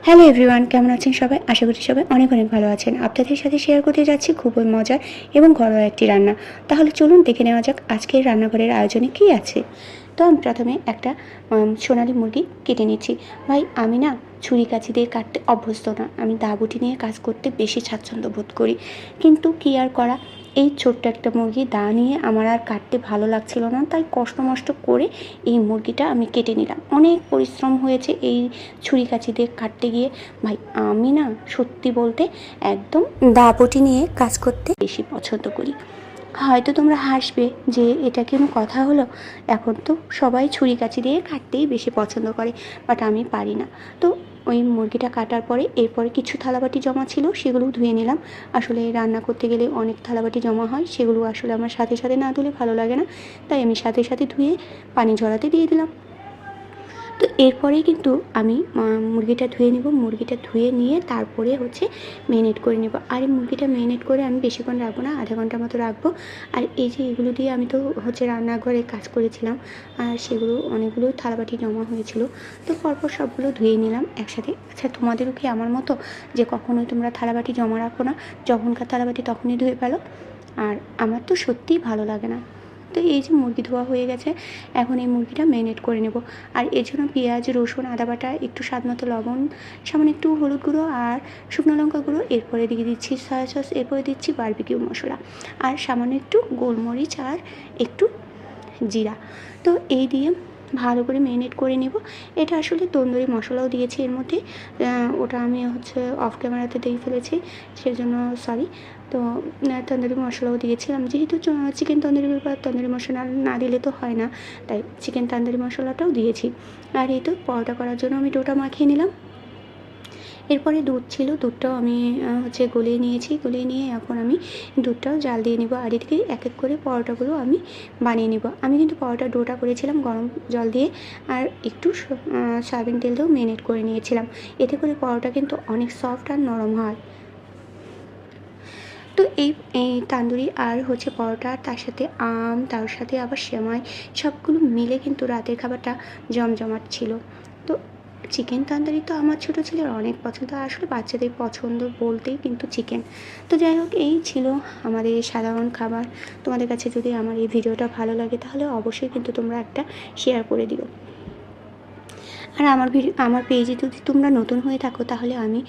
Hello everyone, কেমন আছেন সবাই? আশা করি সবাই অনেক অনেক ভালো আছেন। আপনাদের সাথে শেয়ার করতে যাচ্ছি খুবই মজার এবং ঘরোয়া একটি রান্না। তাহলে চলুন দেখে নেওয়া যাক আজকের রান্নাঘরের আয়োজনে কী আছে। তো আমি প্রথমে একটা সোনালী মুরগি কেটে নিচ্ছি। ভাই আমি না ছুরি কাঁচি দিয়ে কাটতে অভ্যস্ত না, আমি দাবুটি নিয়ে কাজ করতে বেশি স্বাচ্ছন্দ্য বোধ করি। কিন্তু কী আর করা, এই ছোট্ট একটা মুরগি দা নিয়ে আমার আর কাটতে ভালো লাগছিল না, তাই কষ্ট মষ্ট করে এই মুরগিটা আমি কেটে নিলাম। অনেক পরিশ্রম হয়েছে এই ছুরি কাঁচি দিয়ে কাটতে গিয়ে। ভাই আমি না সত্যি বলতে একদম দাবটি নিয়ে কাজ করতে বেশি পছন্দ করি। হয়তো তোমরা হাসবে যে এটা কি কোনো কথা হলো, এখন তো সবাই ছুরি কাঁচি দিয়ে কাটতেই বেশি পছন্দ করে, বাট আমি পারি না। তো ওই মুরগিটা কাটার পরে এরপরে কিছু থালাবাটি জমা ছিল, সেগুলো ধুয়ে নিলাম। আসলে রান্না করতে গেলে অনেক থালাবাটি জমা হয়, সেগুলো আসলে আমার সাথে সাথে না ধুলে ভালো লাগে না, তাই আমি সাথে সাথে ধুয়ে পানি ঝরাতে দিয়ে দিলাম। তো এরপরেই কিন্তু আমি মুরগিটা ধুয়ে নেব। মুরগিটা ধুয়ে নিয়ে তারপরে মেরিনেট করে নেব। আর এই মুরগিটা মেরিনেট করে আমি বেশিক্ষণ রাখবো না, আধা ঘন্টার মতো রাখবো। আর এই যে এগুলো দিয়ে আমি তো রান্নাঘরে কাজ করেছিলাম, আর সেগুলো অনেকগুলো থালাবাটি জমা হয়েছিল, তো পরপর সবগুলো ধুয়ে নিলাম একসাথে। আচ্ছা, তোমাদেরও কি আমার মতো যে কখনোই তোমরা থালাবাটি জমা রাখো না, যখনকার থালাবাটি তখনই ধুয়ে ফেলো? আর আমার তো সত্যিই ভালো লাগে না। তো এই যে মুরগি ধোয়া হয়ে গেছে, এখন এই মুরগিটা মেরিনেট করে নেব। আর এর জন্য পেঁয়াজ, রসুন, আদা বাটা, একটু স্বাদ মতো লবণ, সামান্য একটু হলুদ গুঁড়ো আর শুকনো লঙ্কা গুঁড়ো, এরপরে দিয়ে দিচ্ছি সয়া সস, এরপরে দিচ্ছি বারবিকিউ মশলা আর সামান্য একটু গোলমরিচ আর একটু জিরা। তো এই দিয়ে ভালো করে মেরিনেট করে নেব। এটা আসলে তন্দুরি মশলাও দিয়েছি এর মধ্যে, ওটা আমি অফ ক্যামেরাতে দিয়ে ফেলেছি, সেজন্য সরি। তো তন্দুরি মশলাও দিয়েছিলাম, যেহেতু চিকেন তন্দুরি বা তন্দুরি মশলা না দিলে তো হয় না, তাই চিকেন তন্দুরি মশলাটাও দিয়েছি। আর এই তো পরোটা করার জন্য আমি ডোটা মাখিয়ে নিলাম। এরপরে দুধ ছিল, দুধটাও আমি গলিয়ে নিয়েছি। গলিয়ে নিয়ে এখন আমি দুধটাও জাল দিয়ে নেব, আর এদিকে এক এক করে পরোটাগুলো আমি বানিয়ে নেব। আমি কিন্তু পরোটা ডোটা করেছিলাম গরম জল দিয়ে, আর একটু সয়াবিন তেল দিয়েও মেরিনেট করে নিয়েছিলাম। এতে করে পরোটা কিন্তু অনেক সফট আর নরম হয়। তো এই এই তান্দুরি আর পরোটা, তার সাথে আম, তার সাথে আবার সেমাই, সবগুলো মিলে কিন্তু রাতের খাবারটা জমজমাট ছিল। তো চিকেন তান্দুরি তো আমার ছোটো ছেলের অনেক পছন্দ, আসলে বাচ্চাদের পছন্দ বলতেই কিন্তু চিকেন। তো যাই হোক, এই ছিল আমাদের সাধারণ খাবার। তোমাদের কাছে যদি আমার এই ভিডিওটা ভালো লাগে তাহলে অবশ্যই কিন্তু তোমরা একটা শেয়ার করে দিও। আর আমার পেজে যদি তোমরা নতুন হয়ে থাকো তাহলে আমি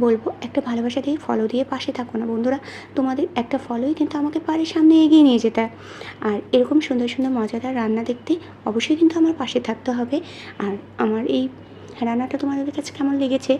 বলবো একটা ভালোবাসা দিয়ে ফলো দিয়ে পাশে থাকো না বন্ধুরা। তোমাদের একটা ফলোই কিন্তু আমাকে পারে সামনে এগিয়ে নিয়ে যেতে। আর এরকম সুন্দর সুন্দর মজাদার রান্না দেখতে অবশ্যই কিন্তু আমার পাশে থাকতে হবে। আর আমার এই রান্নাটা তোমাদের কাছে কেমন লেগেছে